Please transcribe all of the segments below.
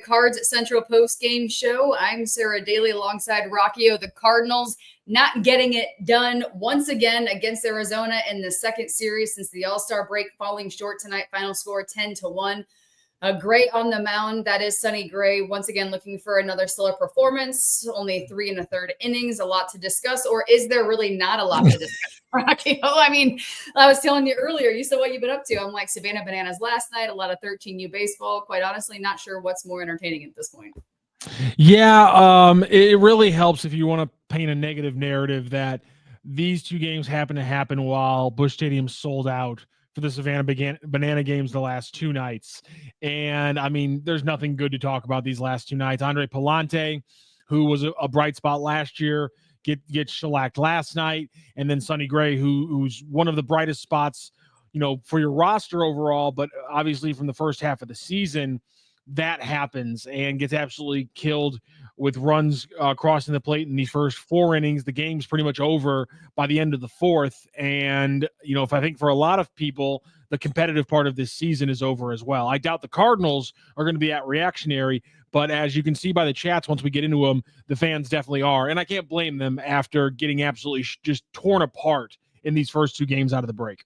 Cards Central Postgame Show. I'm Sara Dayley alongside Rocchio. The Cardinals not getting it done once again against Arizona in the second series since the All-Star break, falling short tonight. Final score 10-1. Gray on the mound. That is Sonny Gray. Once again, looking for another stellar performance. Only 3 1/3 innings. A lot to discuss, or is there really not a lot to discuss? Rocky? I mean, I was telling you earlier, you said what you've been up to. I'm like Kavana Bananas last night, a lot of 13U baseball. Quite honestly, not sure what's more entertaining at this point. Yeah, it really helps if you want to paint a negative narrative that these two games happen to happen while Busch Stadium sold out for the Savannah Banana games the last 2 nights. And, I mean, there's nothing good to talk about these last 2 nights. Andre Palante, who was a bright spot last year, gets shellacked last night. And then Sonny Gray, who's one of the brightest spots, for your roster overall, but obviously from the first half of the season, that happens and gets absolutely killed with runs crossing the plate in these first 4 innings. The game's pretty much over by the end of the 4th. And, if I think for a lot of people, the competitive part of this season is over as well. I doubt the Cardinals are going to be at reactionary, but as you can see by the chats, once we get into them, the fans definitely are. And I can't blame them after getting absolutely just torn apart in these first 2 games out of the break.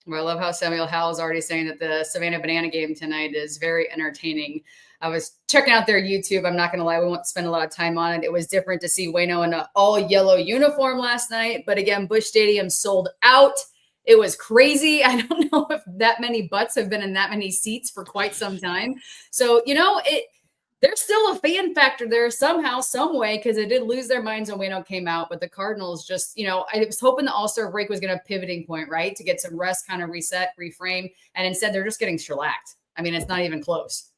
Well, I love how Samuel Howell is already saying that the Savannah Banana game tonight is very entertaining. I was checking out their YouTube. I'm not going to lie. We won't spend a lot of time on it. It was different to see Waino in an all-yellow uniform last night. But again, Busch Stadium sold out. It was crazy. I don't know if that many butts have been in that many seats for quite some time. So, there's still a fan factor there somehow, some way, because it did lose their minds when Waino came out. But the Cardinals just, I was hoping the All-Star break was going to pivoting point, right, to get some rest, kind of reset, reframe. And instead, they're just getting shellacked. I mean, it's not even close.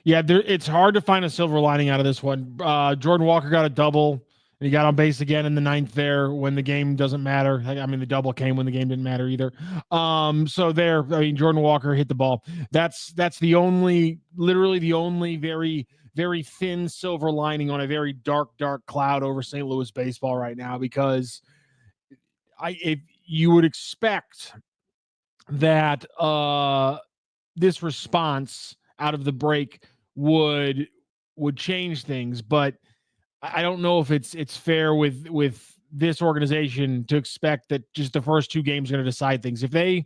Yeah, it's hard to find a silver lining out of this one. Jordan Walker got a double, and he got on base again in the 9th there when the game doesn't matter. I mean, the double came when the game didn't matter either. Jordan Walker hit the ball. That's literally the only very, very thin silver lining on a very dark, dark cloud over St. Louis baseball right now, because you would expect that this response out of the break would change things, but I don't know if it's fair with this organization to expect that just the first 2 games are going to decide things. If they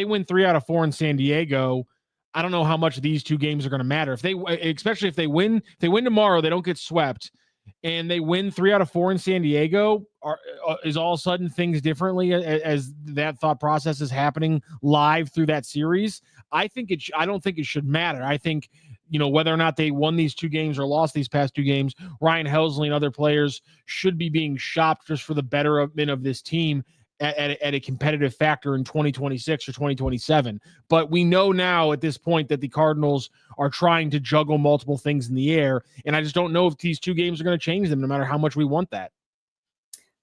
win 3 out of 4 in San Diego, I don't know how much these 2 games are going to matter. Especially if they win tomorrow, they don't get swept, and they win 3 out of 4 in San Diego, is all of a sudden things differently as that thought process is happening live through that series. I don't think it should matter. I think, whether or not they won these 2 games or lost these past 2 games, Ryan Helsley and other players should be being shopped just for the betterment of this team at a competitive factor in 2026 or 2027. But we know now at this point that the Cardinals are trying to juggle multiple things in the air, and I just don't know if these 2 games are going to change them, no matter how much we want that.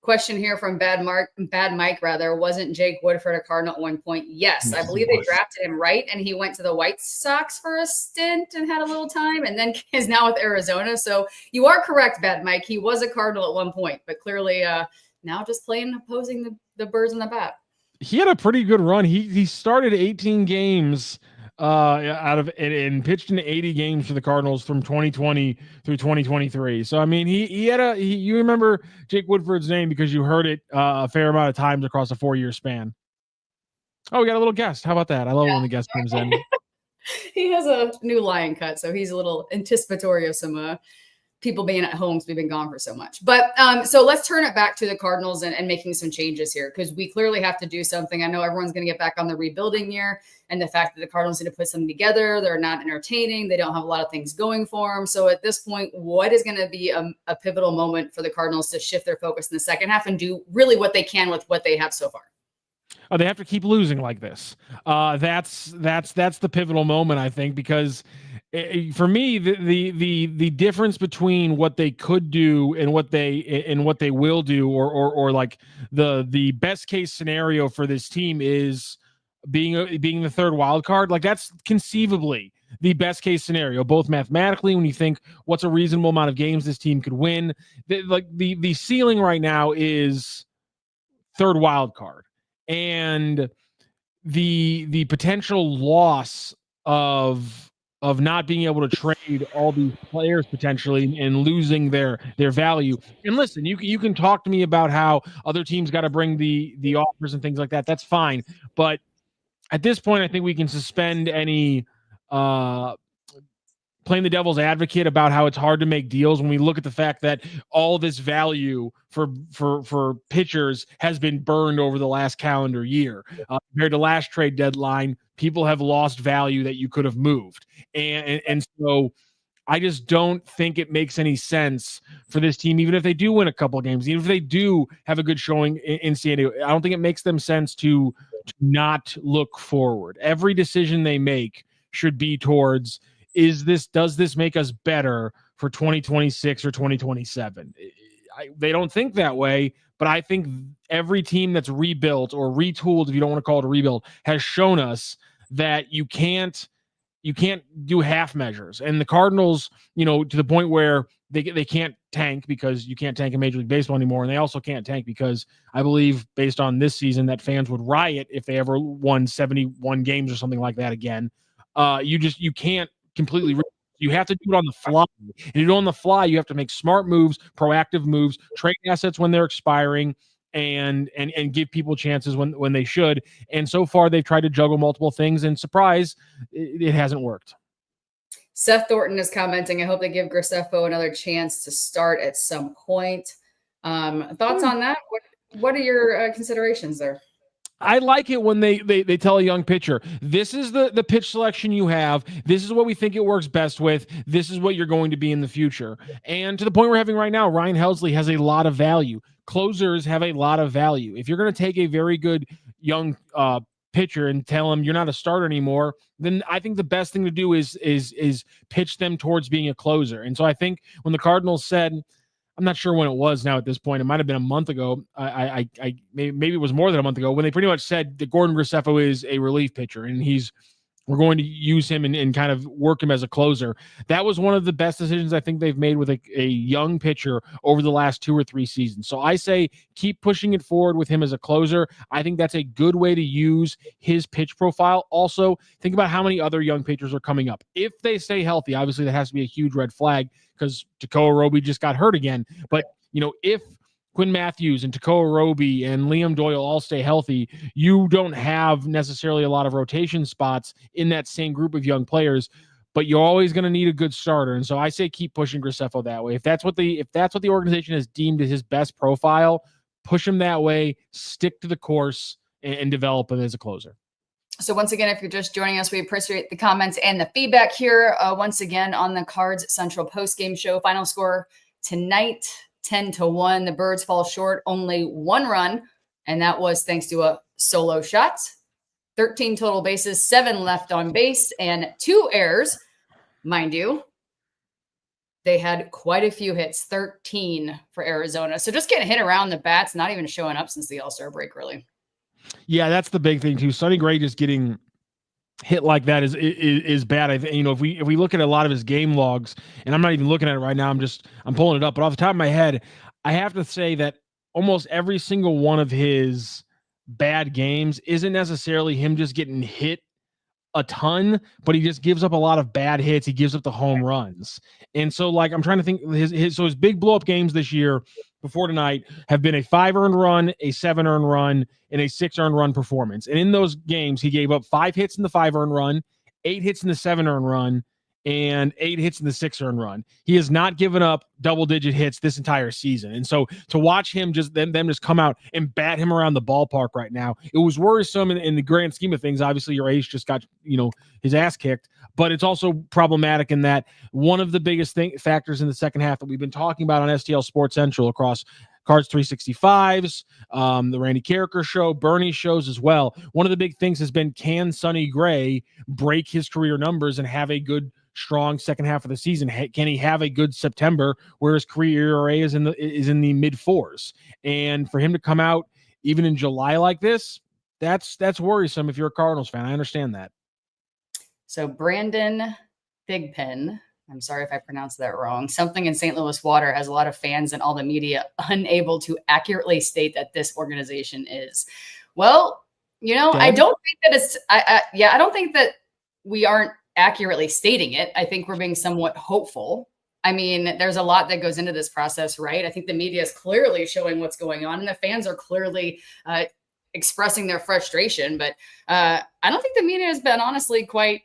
Question here from Bad Mike, wasn't Jake Woodford a Cardinal at one point? Yes, I believe they drafted him right, and he went to the White Sox for a stint and had a little time, and then is now with Arizona. So you are correct, Bad Mike. He was a Cardinal at one point, but clearly now just opposing the birds in the bat. He had a pretty good run. He started 18 games and pitched in 80 games for the Cardinals from 2020 through 2023. So, I mean, you remember Jake Woodford's name because you heard it a fair amount of times across a 4-year span. Oh, we got a little guest. How about that? I love it when the guest comes in. He has a new lion cut, so he's a little anticipatory of some people being at home, we've been gone for so much. But so let's turn it back to the Cardinals and making some changes here, because we clearly have to do something. I know everyone's going to get back on the rebuilding year, and the fact that the Cardinals need to put something together. They're not entertaining. They don't have a lot of things going for them. So at this point, what is going to be a pivotal moment for the Cardinals to shift their focus in the second half and do really what they can with what they have so far? They have to keep losing like this. That's the pivotal moment, I think, because for me, the difference between what they could do and what they will do, or like the best case scenario for this team is being the 3rd wild card. Like, that's conceivably the best case scenario, both mathematically, when you think what's a reasonable amount of games this team could win. The ceiling right now is 3rd wild card. And the potential loss of of not being able to trade all these players potentially and losing their value. And listen, you can talk to me about how other teams got to bring the offers and things like that. That's fine. But at this point, I think we can suspend any playing the devil's advocate about how it's hard to make deals when we look at the fact that all this value for pitchers has been burned over the last calendar year. Compared to last trade deadline, people have lost value that you could have moved. And so I just don't think it makes any sense for this team, even if they do win a couple of games, even if they do have a good showing in San Diego. I don't think it makes them sense to not look forward. Every decision they make should be towards, does this make us better for 2026 or 2027? They don't think that way, but I think every team that's rebuilt or retooled, if you don't want to call it a rebuild, has shown us that you can't do half measures. And the Cardinals, to the point where they can't tank, because you can't tank in Major League Baseball anymore. And they also can't tank because I believe, based on this season, that fans would riot if they ever won 71 games or something like that again. You can't completely. You have to do it on the fly. And to do it on the fly, you have to make smart moves, proactive moves, trade assets when they're expiring, and give people chances when they should. And so far, they've tried to juggle multiple things, and surprise, it hasn't worked. Seth Thornton is commenting, I hope they give Graceo another chance to start at some point. Thoughts on that? What are your considerations there? I like it when they tell a young pitcher, this is the pitch selection you have. This is what we think it works best with. This is what you're going to be in the future. And to the point we're having right now, Ryan Helsley has a lot of value. Closers have a lot of value. If you're going to take a very good young pitcher and tell him you're not a starter anymore, then I think the best thing to do is pitch them towards being a closer. And so I think when the Cardinals said, I'm not sure when it was now at this point, it might have been a month ago. I maybe it was more than a month ago, when they pretty much said that Gordon Graceo is a relief pitcher and we're going to use him and kind of work him as a closer. That was one of the best decisions I think they've made with a young pitcher over the last 2 or 3 seasons. So I say keep pushing it forward with him as a closer. I think that's a good way to use his pitch profile. Also, think about how many other young pitchers are coming up. If they stay healthy, obviously that has to be a huge red flag because Tekoa Roby just got hurt again. But, if Quinn Matthews and Tekoa Roby and Liam Doyle all stay healthy, you don't have necessarily a lot of rotation spots in that same group of young players, but you're always going to need a good starter. And so I say keep pushing Graceo that way. If that's what the organization has deemed as his best profile, push him that way, stick to the course, and develop him as a closer. So once again, if you're just joining us, we appreciate the comments and the feedback here. Once again, on the Cards Central postgame show, final score tonight, 10-1. The Birds fall short, only 1 run, and that was thanks to a solo shot. 13 total bases, 7 left on base, and 2 errors. Mind you, they had quite a few hits, 13 for Arizona. So just getting hit around the bats, not even showing up since the All-Star break, really. Yeah, that's the big thing too. Sonny Gray just getting hit like that is bad. I think, if we look at a lot of his game logs, and I'm not even looking at it right now, I'm pulling it up, but off the top of my head, I have to say that almost every single one of his bad games isn't necessarily him just getting hit a ton, but he just gives up a lot of bad hits. He gives up the home runs. And so I'm trying to think his big blow up games this year before tonight have been a 5 earned run, a 7 earned run, and a 6 earned run performance. And in those games, he gave up 5 hits in the 5 earned run, 8 hits in the 7 earned run, and 8 hits in the 6 earned run. He has not given up double-digit hits this entire season. And so to watch him them just come out and bat him around the ballpark right now, it was worrisome in the grand scheme of things. Obviously, your ace just got his ass kicked, but it's also problematic in that one of the biggest factors in the second half that we've been talking about on STL Sports Central across Cards 365s, the Randy Carricker show, Bernie shows as well. One of the big things has been, can Sonny Gray break his career numbers and have a good, strong second half of the season? Can he have a good September where his career ERA is in the mid-4s? And for him to come out even in July like this, that's worrisome if you're a Cardinals fan. I understand that. So Brandon Bigpen, I'm sorry if I pronounced that wrong, something in St. Louis Water has a lot of fans and all the media unable to accurately state that this organization is. Well, I don't think that I don't think that we aren't accurately stating it. I think we're being somewhat hopeful. I mean, there's a lot that goes into this process, right? I think the media is clearly showing what's going on, and the fans are clearly expressing their frustration. But I don't think the media has been honestly quite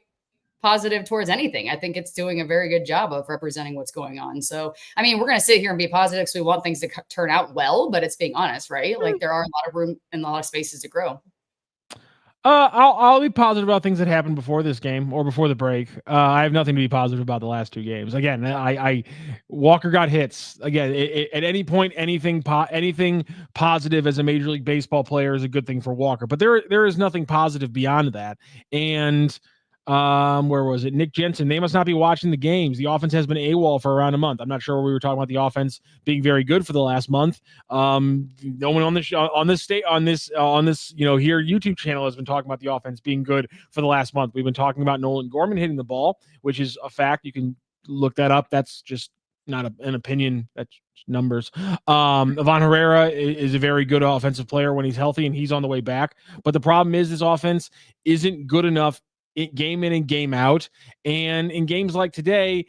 positive towards anything. I think it's doing a very good job of representing what's going on. So, I mean, we're going to sit here and be positive because we want things to turn out well, but it's being honest, right? Like there are a lot of room and a lot of spaces to grow. I'll be positive about things that happened before this game or before the break. I have nothing to be positive about the last two games. Again, I Walker got hits. Again, at any point, anything positive as a Major League Baseball player is a good thing for Walker. But there is nothing positive beyond that. And where was it? Nick Jensen. They must not be watching the games. The offense has been AWOL for around a month. I'm not sure we were talking about the offense being very good for the last month. No one on this here YouTube channel has been talking about the offense being good for the last month. We've been talking about Nolan Gorman hitting the ball, which is a fact. You can look that up. That's just not an opinion. That's numbers. Ivan Herrera is a very good offensive player when he's healthy, and he's on the way back. But the problem is this offense isn't good enough game in and game out. And in games like today,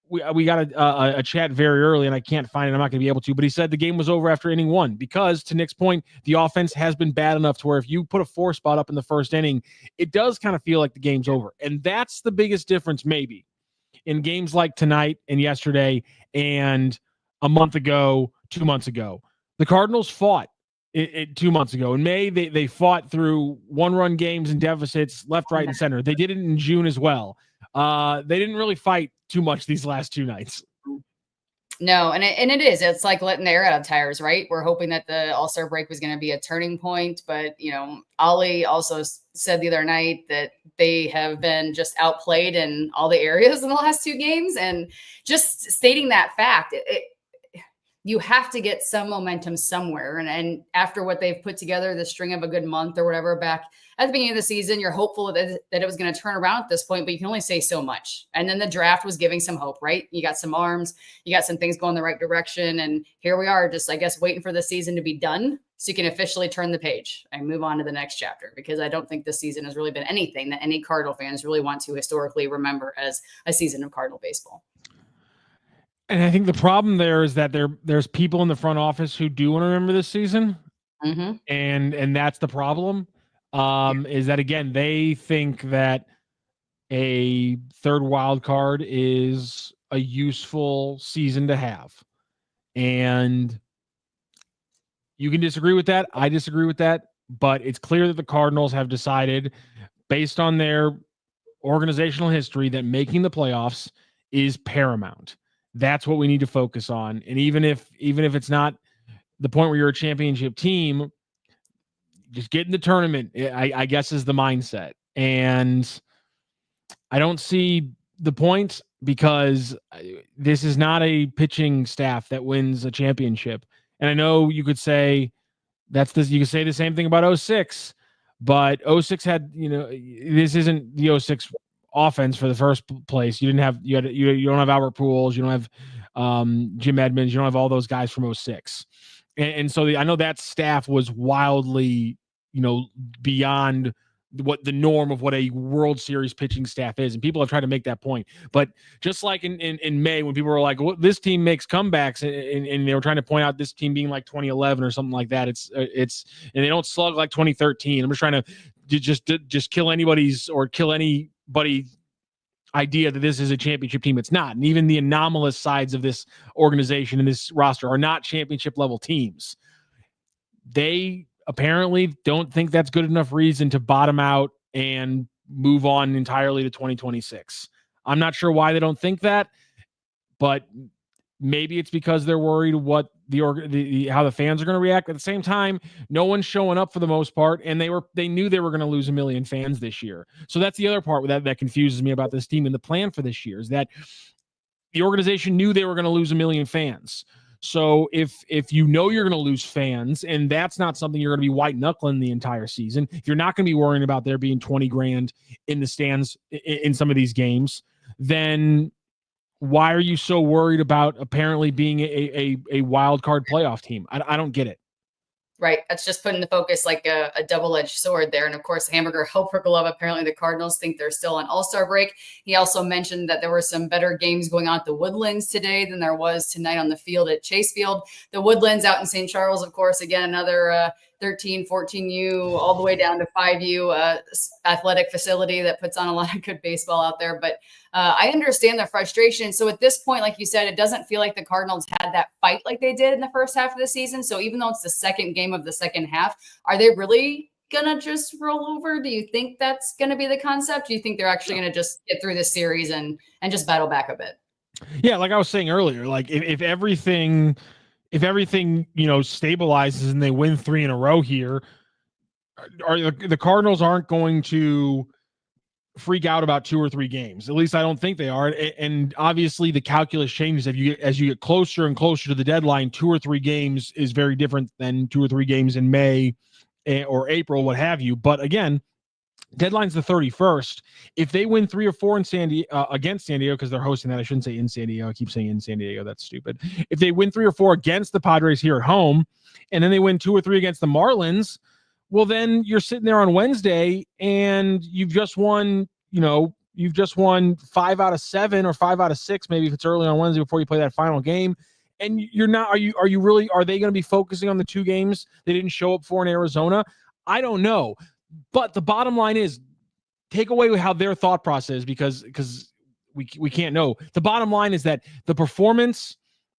we got a chat very early, and I can't find it. I'm not going to be able to, but he said the game was over after inning one because, to Nick's point, the offense has been bad enough to where if you put a 4 spot up in the first inning, it does kind of feel like the game's over. And that's the biggest difference maybe in games like tonight and yesterday and a month ago, 2 months ago. The Cardinals fought 2 months ago. In May, they fought through 1-run games and deficits left, right, and center. They did it in June as well. They didn't really fight too much these last 2 nights. No, and it is. It's like letting the air out of tires, right? We're hoping that the All-Star break was going to be a turning point, but Ollie also said the other night that they have been just outplayed in all the areas in the last 2 games, and just stating that fact, you have to get some momentum somewhere. And after what they've put together, the string of a good month or whatever back at the beginning of the season, you're hopeful that it was going to turn around at this point, but you can only say so much. And then the draft was giving some hope, right? You got some arms, you got some things going the right direction. And here we are, just, I guess, waiting for the season to be done so you can officially turn the page and move on to the next chapter, because I don't think this season has really been anything that any Cardinal fans really want to historically remember as a season of Cardinal baseball. And I think the problem there is that there's people in the front office who do want to remember this season. Mm-hmm. And that's the problem. Is that, again, they think that a third wild card is a useful season to have. And you can disagree with that. I disagree with that. But it's clear that the Cardinals have decided, based on their organizational history, that making the playoffs is paramount. That's what we need to focus on. And even if it's not the point where you're a championship team, just get in the tournament, I guess, is the mindset. And I don't see the point, because this is not a pitching staff that wins a championship. And I know you could say you could say the same thing about 06, but 06 had, this isn't the 06 offense for the first place. You don't have Albert Pujols, you don't have Jim Edmonds, you don't have all those guys from 06. And so I know that staff was wildly, beyond what the norm of what a World Series pitching staff is. And people have tried to make that point. But just like in May, when people were like, well, this team makes comebacks, and they were trying to point out this team being like 2011 or something like that. It's and they don't slug like 2013. I'm just trying to just kill anybody's anybody idea that this is a championship team. It's not. And even the anomalous sides of this organization and this roster are not championship level teams. They apparently don't think that's good enough reason to bottom out and move on entirely to 2026. I'm not sure why they don't think that, but maybe it's because they're worried what how the fans are going to react. At the same time, no one's showing up for the most part, and they knew they were going to lose 1 million fans this year. So that's the other part that confuses me about this team and the plan for this year, is that the organization knew they were going to lose 1 million fans. So if you're going to lose fans, and that's not something you're going to be white knuckling the entire season, if you're not going to be worrying about there being 20 grand in the stands in some of these games, then why are you so worried about apparently being a wild card playoff team? I don't get it. Right. That's just putting the focus like a double-edged sword there. And of course, Hamburger helper glove. Apparently, the Cardinals think they're still on All-Star break. He also mentioned that there were some better games going on at the Woodlands today than there was tonight on the field at Chase Field. The Woodlands out in St. Charles, of course, again, another 13, 14U, all the way down to 5U athletic facility that puts on a lot of good baseball out there. But I understand the frustration. So at this point, like you said, it doesn't feel like the Cardinals had that fight like they did in the first half of the season. So even though it's the second game of the second half, are they really gonna just roll over? Do you think that's gonna be the concept? Do you think they're actually gonna just get through this series and just battle back a bit? Yeah, like I was saying earlier, like if everything stabilizes and they win 3 in a row here, the Cardinals aren't going to freak out about 2 or 3 games. At least I don't think they are. And obviously the calculus changes as you get closer and closer to the deadline. 2 or 3 games is very different than 2 or 3 games in May or April, what have you. But again, deadline's the 31st. If they win 3 or 4 in against San Diego, because they're hosting that, I shouldn't say in San Diego. I keep saying in San Diego. That's stupid. If they win 3 or 4 against the Padres here at home, and then they win 2 or 3 against the Marlins, well, then you're sitting there on Wednesday and you've just won 5 out of 7 or 5 out of 6, maybe if it's early on Wednesday before you play that final game. And you're not, are they going to be focusing on the 2 games they didn't show up for in Arizona? I don't know. But the bottom line is, take away how their thought process, because we can't know. The bottom line is that the performance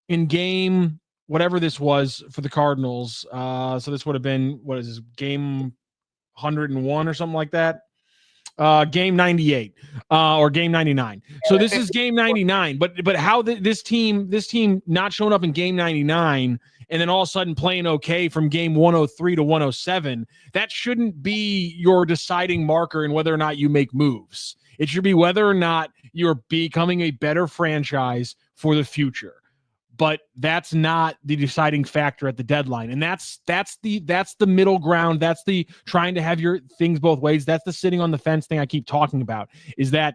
in game, whatever this was for the Cardinals, so this would have been, what is this, game 101 or something like that? Game 98 or game 99. So this is game 99. But how this team not showing up in game 99 and then all of a sudden playing okay from game 103 to 107, that shouldn't be your deciding marker in whether or not you make moves. It should be whether or not you're becoming a better franchise for the future. But that's not the deciding factor at the deadline. And that's the middle ground. That's the trying to have your things both ways. That's the sitting on the fence thing I keep talking about, is that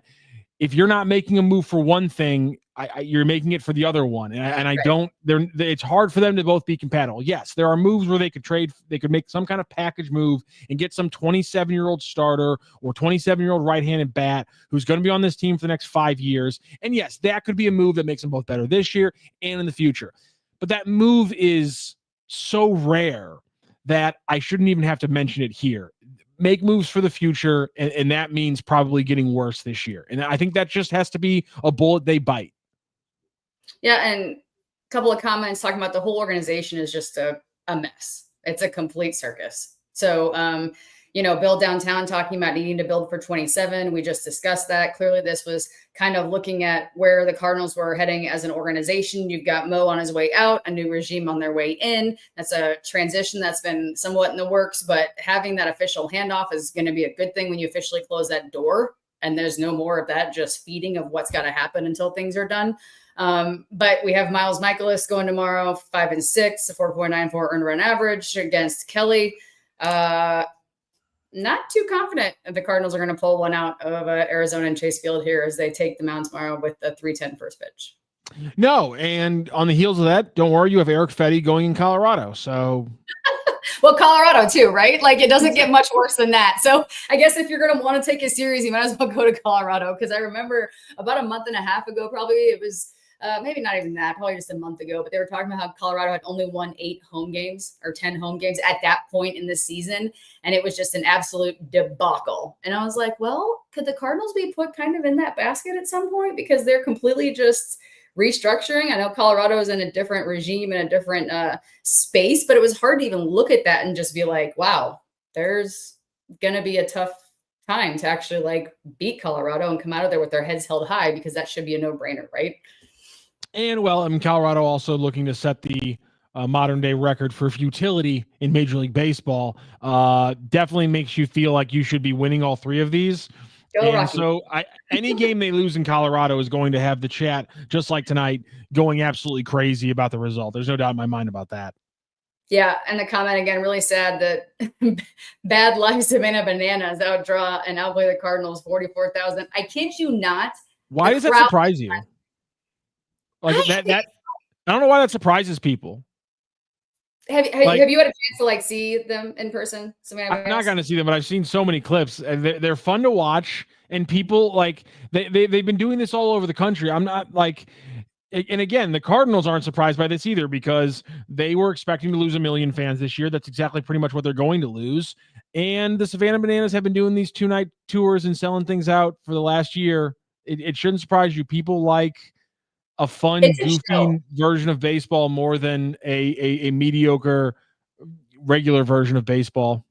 if you're not making a move for one thing, you're making it for the other one. And I don't, it's hard for them to both be compatible. Yes, there are moves where they could make some kind of package move and get some 27-year-old starter or 27-year-old right-handed bat who's going to be on this team for the next 5 years. And yes, that could be a move that makes them both better this year and in the future. But that move is so rare that I shouldn't even have to mention it here. Make moves for the future, and that means probably getting worse this year. And I think that just has to be a bullet they bite. Yeah, and a couple of comments talking about the whole organization is just a mess. It's a complete circus. So, Bill downtown talking about needing to build for 27. We just discussed that. Clearly, this was kind of looking at where the Cardinals were heading as an organization. You've got Mo on his way out, a new regime on their way in. That's a transition that's been somewhat in the works, but having that official handoff is going to be a good thing when you officially close that door. And there's no more of that just feeding of what's got to happen until things are done. But we have Miles Michaelis going tomorrow, 5 and 6, a 4.94 earned run average against Kelly. Not too confident that the Cardinals are going to pull one out of Arizona and Chase Field here as they take the mound tomorrow with the 3:10 first pitch. No, and on the heels of that, don't worry, you have Eric Fetty going in Colorado. So, well, Colorado too, right? Like it doesn't get much worse than that. So I guess if you're going to want to take a series, you might as well go to Colorado, because I remember about a month and a half ago, probably it was. Maybe not even that, probably just a month ago, but they were talking about how Colorado had only won 8 home games or 10 home games at that point in the season. And it was just an absolute debacle. And I was like, well, could the Cardinals be put kind of in that basket at some point? Because they're completely just restructuring. I know Colorado is in a different regime and a different space, but it was hard to even look at that and just be like, wow, there's going to be a tough time to actually like beat Colorado and come out of there with their heads held high, because that should be a no-brainer, right? And well, Colorado also looking to set the modern day record for futility in Major League Baseball. Definitely makes you feel like you should be winning all 3 of these. Go and Rocky. So any game they lose in Colorado is going to have the chat, just like tonight, going absolutely crazy about the result. There's no doubt in my mind about that. Yeah, and the comment again, really sad that Bad Life Kavana Bananas outdraw and outplay the Cardinals 44,000. I kid you not. Why does that surprise you? Like that I don't know why that surprises people. Have you had a chance to see them in person? I'm not going to see them, but I've seen so many clips, and they're fun to watch. And people they've been doing this all over the country. I'm not and again, the Cardinals aren't surprised by this either because they were expecting to lose 1 million fans this year. That's exactly pretty much what they're going to lose. And the Savannah Bananas have been doing these 2-night tours and selling things out for the last year. It shouldn't surprise you. People like a fun, goofy version of baseball more than a mediocre, regular version of baseball.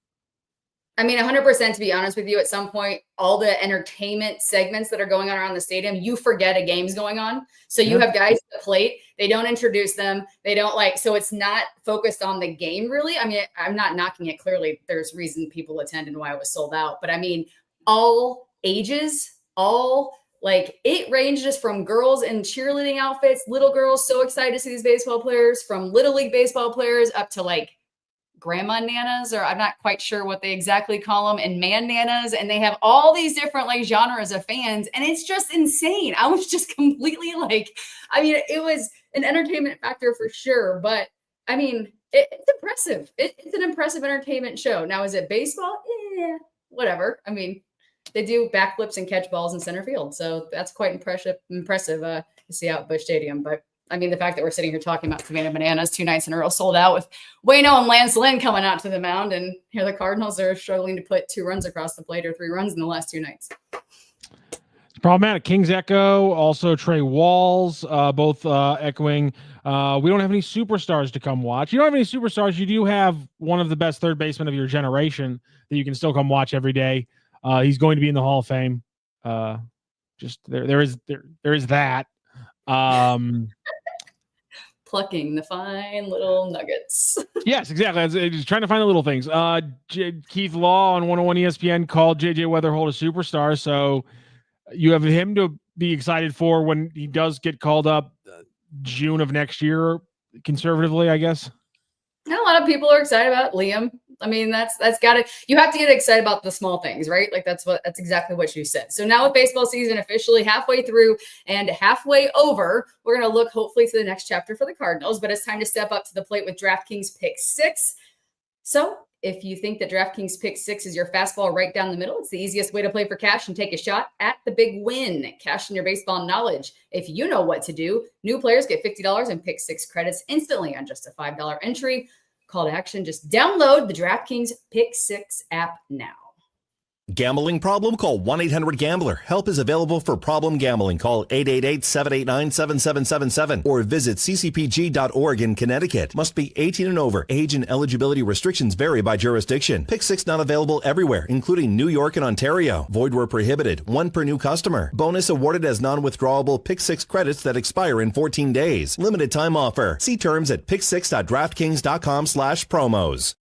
I mean, 100%, to be honest with you, at some point, all the entertainment segments that are going on around the stadium, you forget a game's going on. So you have guys at the plate. They don't introduce them. They don't so it's not focused on the game, really. I mean, I'm not knocking it. Clearly, there's reason people attend and why it was sold out. But I mean, all ages, it ranges from girls in cheerleading outfits, little girls so excited to see these baseball players, from Little League baseball players up to grandma nanas, or I'm not quite sure what they exactly call them, and man nanas. And they have all these different genres of fans. And it's just insane. I was just completely it was an entertainment factor for sure. But I mean, it's impressive. It's an impressive entertainment show. Now, is it baseball? Yeah, whatever. I mean, they do backflips and catch balls in center field. So that's quite impressive to see out at Busch Stadium. But I mean, the fact that we're sitting here talking about Savannah Bananas 2 nights in a row sold out with Wayno and Lance Lynn coming out to the mound, and here the Cardinals are struggling to put 2 runs across the plate or 3 runs in the last 2 nights. It's problematic. Kings echo, also Trey Walls, both echoing. We don't have any superstars to come watch. You don't have any superstars. You do have one of the best third basemen of your generation that you can still come watch every day. He's going to be in the Hall of Fame. Just there is that. Plucking the fine little nuggets. Yes, exactly. Just trying to find the little things. Keith Law on 101 ESPN called JJ Weatherholt a superstar, so you have him to be excited for when he does get called up June of next year, conservatively, I guess. And a lot of people are excited about Liam. I mean, that's got to, you have to get excited about the small things, right? That's exactly what you said. So now with baseball season officially halfway through and halfway over, we're going to look hopefully to the next chapter for the Cardinals, but it's time to step up to the plate with DraftKings Pick 6. So if you think that DraftKings Pick 6 is your fastball right down the middle, it's the easiest way to play for cash and take a shot at the big win. Cash in your baseball knowledge. If you know what to do, new players get $50 in Pick 6 credits instantly on just a $5 entry. Call to action, just download the DraftKings Pick 6 app now. Gambling problem? Call 1-800-GAMBLER. Help is available for problem gambling. Call 888-789-7777 or visit ccpg.org in Connecticut. Must be 18 and over. Age and eligibility restrictions vary by jurisdiction. Pick 6 not available everywhere, including New York and Ontario. Void where prohibited. 1 per new customer. Bonus awarded as non-withdrawable Pick 6 credits that expire in 14 days. Limited time offer. See terms at pick6.draftkings.com/promos.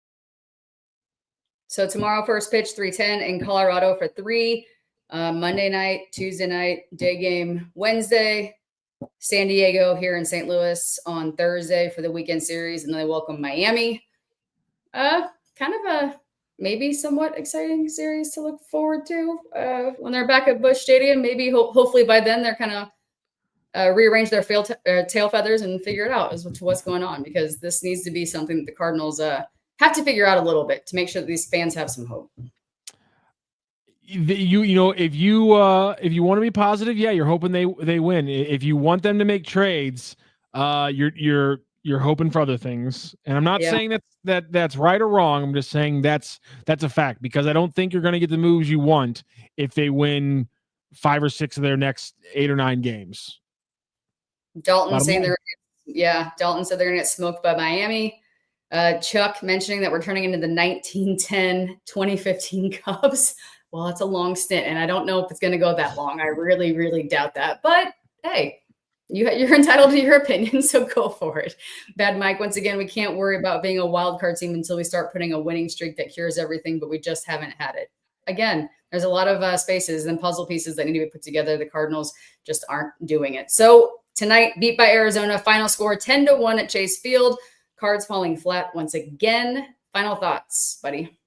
So tomorrow, first pitch, 3:10 in Colorado for 3. Monday night, Tuesday night, day game. Wednesday, San Diego here in St. Louis on Thursday for the weekend series. And then they welcome Miami. Kind of a maybe somewhat exciting series to look forward to when they're back at Busch Stadium. Maybe hopefully by then they're kind of rearrange their tail feathers and figure it out as to what's going on, because this needs to be something that the Cardinals have to figure out a little bit to make sure that these fans have some hope. You know, if you want to be positive, yeah, you're hoping they win. If you want them to make trades, you're hoping for other things. And I'm not saying that's right or wrong. I'm just saying that's a fact, because I don't think you're going to get the moves you want if they win 5 or 6 of their next 8 or 9 games. Dalton said they're going to get smoked by Miami. Chuck mentioning that we're turning into the 1910-2015 Cubs. Well, it's a long stint, and I don't know if it's going to go that long. I really, really doubt that. But hey, you're entitled to your opinion, so go for it. Bad Mike, once again, we can't worry about being a wild card team until we start putting a winning streak that cures everything, but we just haven't had it. Again, there's a lot of spaces and puzzle pieces that need to be put together. The Cardinals just aren't doing it. So tonight, beat by Arizona, final score 10-1 at Chase Field. Cards falling flat once again. Final thoughts, buddy?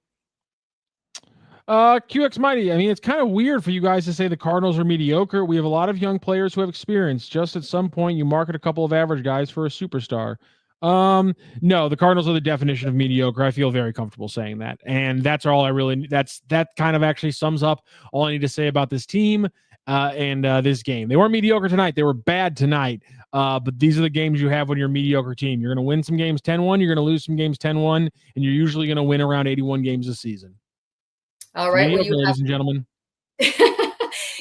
QX Mighty. I mean, it's kind of weird for you guys to say the Cardinals are mediocre. We have a lot of young players who have experience. Just at some point, you market a couple of average guys for a superstar. No, the Cardinals are the definition of mediocre. I feel very comfortable saying that. And that's all I really, that kind of actually sums up all I need to say about this team and this game. They weren't mediocre tonight. They were bad tonight. But these are the games you have when you're a mediocre team. You're going to win some games 10-1. You're going to lose some games 10-1. And you're usually going to win around 81 games a season. All right. Mediocre, ladies and gentlemen.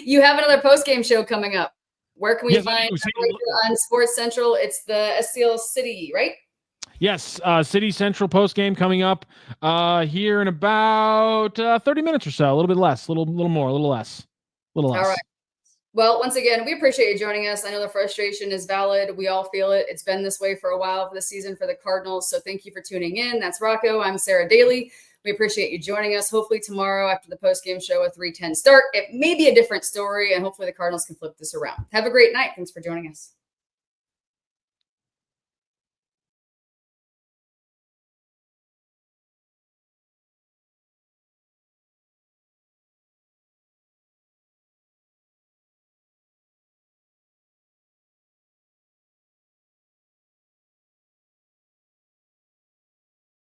You have another post-game show coming up. Where can we Yes, find on Sports Central? It's the SCL City, right? Yes, City Central postgame coming up here in about 30 minutes or so. A little bit less, a little more, a little less. All right. Well, once again, we appreciate you joining us. I know the frustration is valid. We all feel it. It's been this way for a while for the season for the Cardinals. So thank you for tuning in. That's Rocco. I'm Sara Dayley. We appreciate you joining us. Hopefully tomorrow after the post-game show, a 3:10 start, it may be a different story, and hopefully the Cardinals can flip this around. Have a great night. Thanks for joining us.